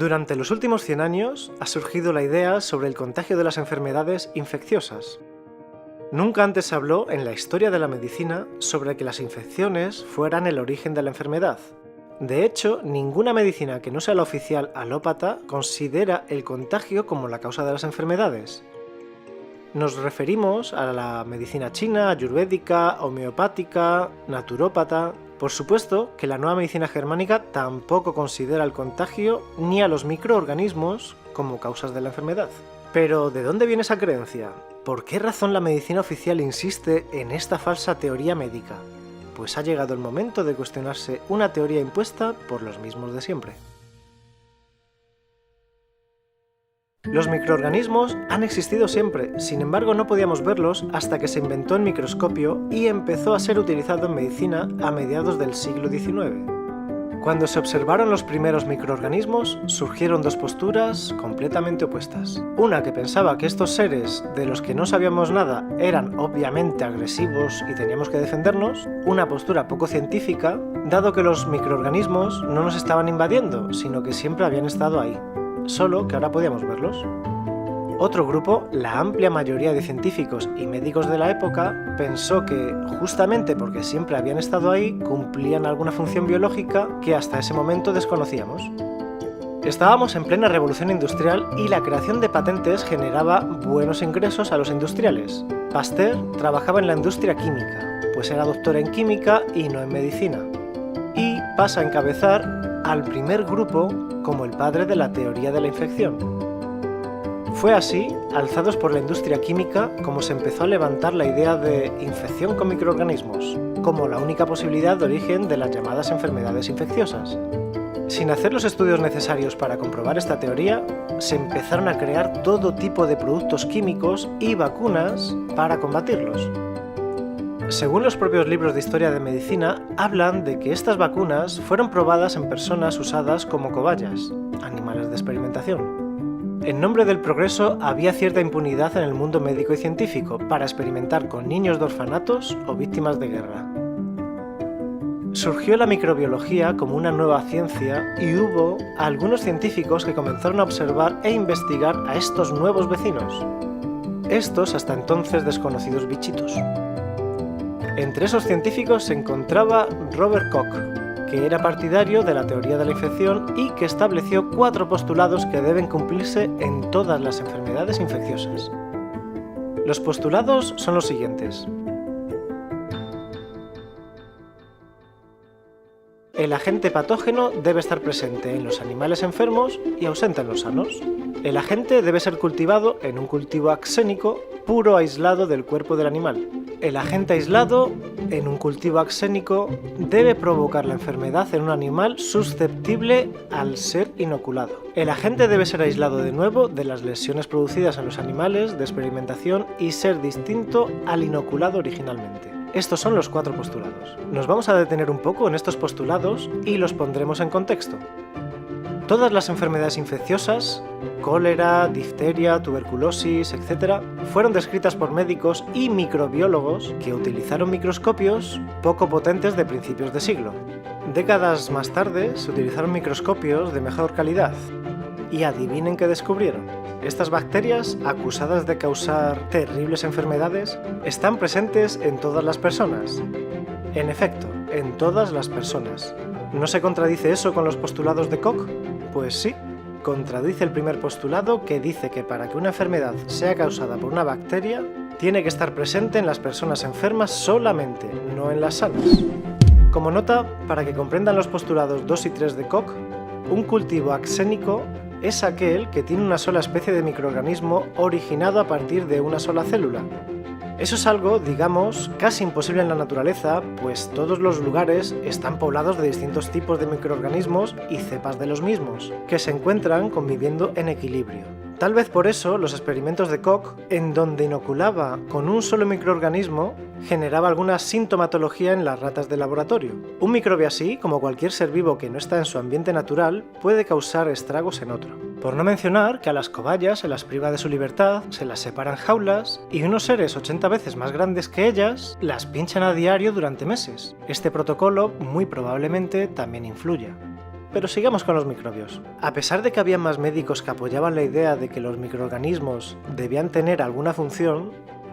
Durante los últimos 100 años ha surgido la idea sobre el contagio de las enfermedades infecciosas. Nunca antes se habló en la historia de la medicina sobre que las infecciones fueran el origen de la enfermedad. De hecho, ninguna medicina que no sea la oficial alópata considera el contagio como la causa de las enfermedades. Nos referimos a la medicina china, ayurvédica, homeopática, naturópata. Por supuesto que la nueva medicina germánica tampoco considera el contagio ni a los microorganismos como causas de la enfermedad. Pero, ¿de dónde viene esa creencia? ¿Por qué razón la medicina oficial insiste en esta falsa teoría médica? Pues ha llegado el momento de cuestionarse una teoría impuesta por los mismos de siempre. Los microorganismos han existido siempre, sin embargo no podíamos verlos hasta que se inventó el microscopio y empezó a ser utilizado en medicina a mediados del siglo XIX. Cuando se observaron los primeros microorganismos, surgieron dos posturas completamente opuestas. Una que pensaba que estos seres de los que no sabíamos nada eran obviamente agresivos y teníamos que defendernos, una postura poco científica, dado que los microorganismos no nos estaban invadiendo, sino que siempre habían estado ahí, solo que ahora podíamos verlos. Otro grupo, la amplia mayoría de científicos y médicos de la época, pensó que, justamente porque siempre habían estado ahí, cumplían alguna función biológica que hasta ese momento desconocíamos. Estábamos en plena revolución industrial y la creación de patentes generaba buenos ingresos a los industriales. Pasteur trabajaba en la industria química, pues era doctor en química y no en medicina. Y pasa a encabezar al primer grupo como el padre de la teoría de la infección. Fue así, alzados por la industria química, como se empezó a levantar la idea de infección con microorganismos, como la única posibilidad de origen de las llamadas enfermedades infecciosas. Sin hacer los estudios necesarios para comprobar esta teoría, se empezaron a crear todo tipo de productos químicos y vacunas para combatirlos. Según los propios libros de historia de medicina, hablan de que estas vacunas fueron probadas en personas usadas como cobayas, animales de experimentación. En nombre del progreso había cierta impunidad en el mundo médico y científico para experimentar con niños de orfanatos o víctimas de guerra. Surgió la microbiología como una nueva ciencia y hubo algunos científicos que comenzaron a observar e investigar a estos nuevos vecinos, estos hasta entonces desconocidos bichitos. Entre esos científicos se encontraba Robert Koch, que era partidario de la teoría de la infección y que estableció 4 postulados que deben cumplirse en todas las enfermedades infecciosas. Los postulados son los siguientes. El agente patógeno debe estar presente en los animales enfermos y ausente en los sanos. El agente debe ser cultivado en un cultivo axénico puro aislado del cuerpo del animal. El agente aislado en un cultivo axénico debe provocar la enfermedad en un animal susceptible al ser inoculado. El agente debe ser aislado de nuevo de las lesiones producidas en los animales de experimentación y ser distinto al inoculado originalmente. Estos son los 4 postulados. Nos vamos a detener un poco en estos postulados y los pondremos en contexto. Todas las enfermedades infecciosas, cólera, difteria, tuberculosis, etc., fueron descritas por médicos y microbiólogos que utilizaron microscopios poco potentes de principios de siglo. Décadas más tarde se utilizaron microscopios de mejor calidad. Y adivinen qué descubrieron. Estas bacterias, acusadas de causar terribles enfermedades, están presentes en todas las personas. En efecto, en todas las personas. ¿No se contradice eso con los postulados de Koch? Pues sí, contradice el primer postulado que dice que para que una enfermedad sea causada por una bacteria, tiene que estar presente en las personas enfermas solamente, no en las sanas. Como nota, para que comprendan los postulados 2 y 3 de Koch, un cultivo axénico es aquel que tiene una sola especie de microorganismo originado a partir de una sola célula. Eso es algo, digamos, casi imposible en la naturaleza, pues todos los lugares están poblados de distintos tipos de microorganismos y cepas de los mismos, que se encuentran conviviendo en equilibrio. Tal vez por eso los experimentos de Koch, en donde inoculaba con un solo microorganismo, generaba alguna sintomatología en las ratas de laboratorio. Un microbio así, como cualquier ser vivo que no está en su ambiente natural, puede causar estragos en otro. Por no mencionar que a las cobayas se las priva de su libertad, se las separa en jaulas y unos seres 80 veces más grandes que ellas las pinchan a diario durante meses. Este protocolo muy probablemente también influya. Pero sigamos con los microbios. A pesar de que había más médicos que apoyaban la idea de que los microorganismos debían tener alguna función,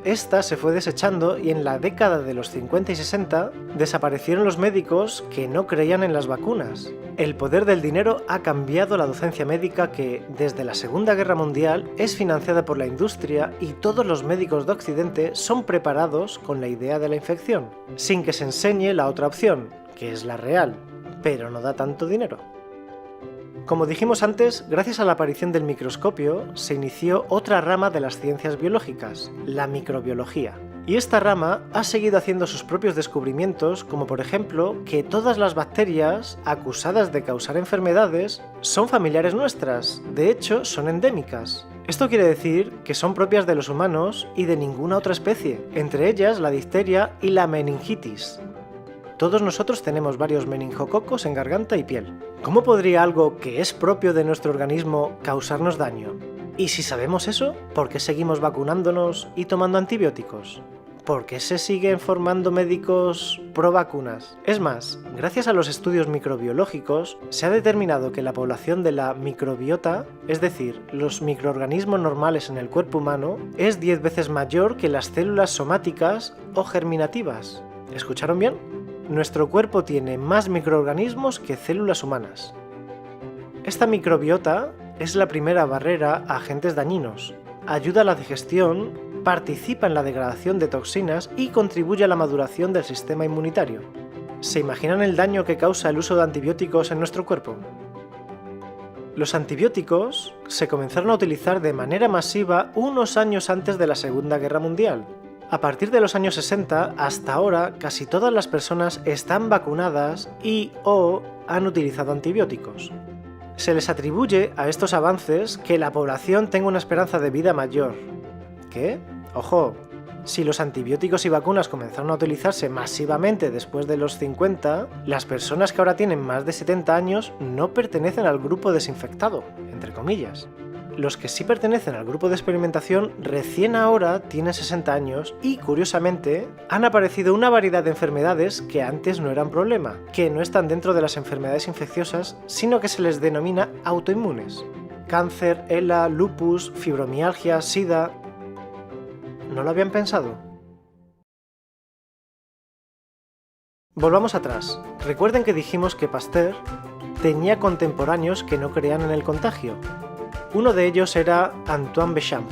esta se fue desechando y en la década de los 50 y 60 desaparecieron los médicos que no creían en las vacunas. El poder del dinero ha cambiado la docencia médica que, desde la Segunda Guerra Mundial, es financiada por la industria y todos los médicos de Occidente son preparados con la idea de la infección, sin que se enseñe la otra opción, que es la real, pero no da tanto dinero. Como dijimos antes, gracias a la aparición del microscopio, se inició otra rama de las ciencias biológicas, la microbiología. Y esta rama ha seguido haciendo sus propios descubrimientos, como por ejemplo que todas las bacterias acusadas de causar enfermedades son familiares nuestras, de hecho son endémicas. Esto quiere decir que son propias de los humanos y de ninguna otra especie, entre ellas la difteria y la meningitis. Todos nosotros tenemos varios meningococos en garganta y piel. ¿Cómo podría algo que es propio de nuestro organismo causarnos daño? Y si sabemos eso, ¿por qué seguimos vacunándonos y tomando antibióticos? ¿Por qué se siguen formando médicos pro vacunas? Es más, gracias a los estudios microbiológicos, se ha determinado que la población de la microbiota, es decir, los microorganismos normales en el cuerpo humano, es 10 veces mayor que las células somáticas o germinativas. ¿Escucharon bien? Nuestro cuerpo tiene más microorganismos que células humanas. Esta microbiota es la primera barrera a agentes dañinos, ayuda a la digestión, participa en la degradación de toxinas y contribuye a la maduración del sistema inmunitario. ¿Se imaginan el daño que causa el uso de antibióticos en nuestro cuerpo? Los antibióticos se comenzaron a utilizar de manera masiva unos años antes de la Segunda Guerra Mundial. A partir de los años 60 hasta ahora, casi todas las personas están vacunadas y/o han utilizado antibióticos. Se les atribuye a estos avances que la población tenga una esperanza de vida mayor. ¿Qué? Ojo, si los antibióticos y vacunas comenzaron a utilizarse masivamente después de los 50, las personas que ahora tienen más de 70 años no pertenecen al grupo desinfectado, entre comillas. Los que sí pertenecen al grupo de experimentación recién ahora tienen 60 años y, curiosamente, han aparecido una variedad de enfermedades que antes no eran problema, que no están dentro de las enfermedades infecciosas, sino que se les denomina autoinmunes. Cáncer, ELA, lupus, fibromialgia, SIDA... ¿No lo habían pensado? Volvamos atrás. Recuerden que dijimos que Pasteur tenía contemporáneos que no creían en el contagio. Uno de ellos era Antoine Béchamp.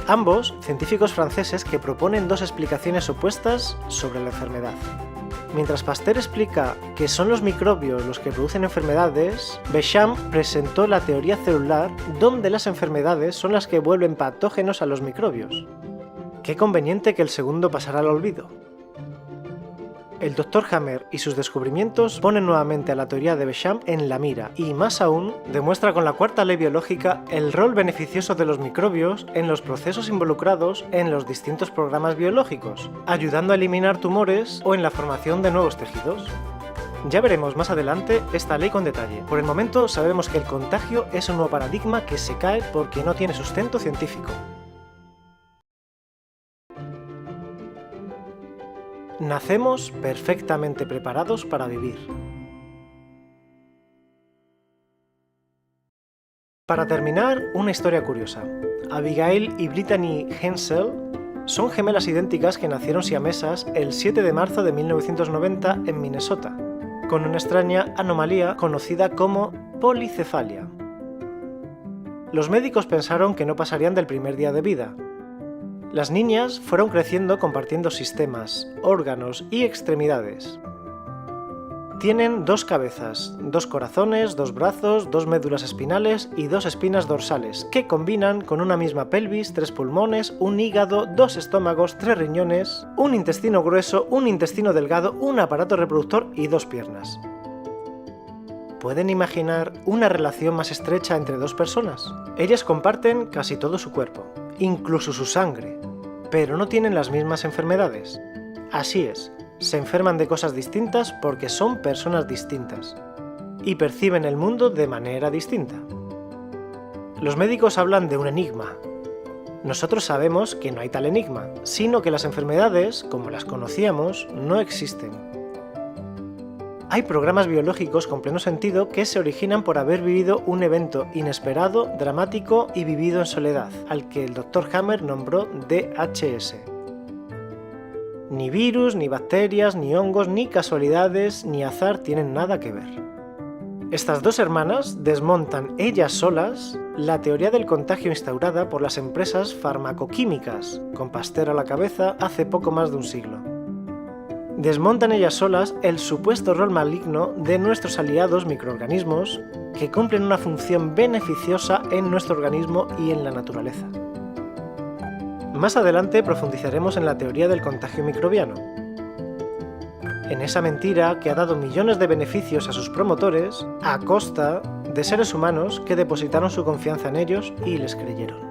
Ambos, científicos franceses que proponen dos explicaciones opuestas sobre la enfermedad. Mientras Pasteur explica que son los microbios los que producen enfermedades, Béchamp presentó la teoría celular, donde las enfermedades son las que vuelven patógenos a los microbios. Qué conveniente que el segundo pasara al olvido. El Dr. Hammer y sus descubrimientos ponen nuevamente a la teoría de Béchamp en la mira y, más aún, demuestra con la cuarta ley biológica el rol beneficioso de los microbios en los procesos involucrados en los distintos programas biológicos, ayudando a eliminar tumores o en la formación de nuevos tejidos. Ya veremos más adelante esta ley con detalle. Por el momento sabemos que el contagio es un nuevo paradigma que se cae porque no tiene sustento científico. Nacemos perfectamente preparados para vivir. Para terminar, una historia curiosa. Abigail y Brittany Hensel son gemelas idénticas que nacieron siamesas el 7 de marzo de 1990 en Minnesota, con una extraña anomalía conocida como policefalia. Los médicos pensaron que no pasarían del primer día de vida. Las niñas fueron creciendo compartiendo sistemas, órganos y extremidades. Tienen 2 cabezas, 2 corazones, 2 brazos, 2 médulas espinales y 2 espinas dorsales, que combinan con una misma pelvis, 3 pulmones, un hígado, 2 estómagos, 3 riñones, un intestino grueso, un intestino delgado, un aparato reproductor y 2 piernas. ¿Pueden imaginar una relación más estrecha entre 2 personas? Ellas comparten casi todo su cuerpo, incluso su sangre, pero no tienen las mismas enfermedades. Así es, se enferman de cosas distintas porque son personas distintas y perciben el mundo de manera distinta. Los médicos hablan de un enigma. Nosotros sabemos que no hay tal enigma, sino que las enfermedades, como las conocíamos, no existen. Hay programas biológicos con pleno sentido que se originan por haber vivido un evento inesperado, dramático y vivido en soledad, al que el Dr. Hammer nombró DHS. Ni virus, ni bacterias, ni hongos, ni casualidades, ni azar tienen nada que ver. Estas dos hermanas desmontan ellas solas la teoría del contagio instaurada por las empresas farmacoquímicas, con Pasteur a la cabeza hace poco más de un siglo. Desmontan ellas solas el supuesto rol maligno de nuestros aliados microorganismos que cumplen una función beneficiosa en nuestro organismo y en la naturaleza. Más adelante profundizaremos en la teoría del contagio microbiano, en esa mentira que ha dado millones de beneficios a sus promotores a costa de seres humanos que depositaron su confianza en ellos y les creyeron.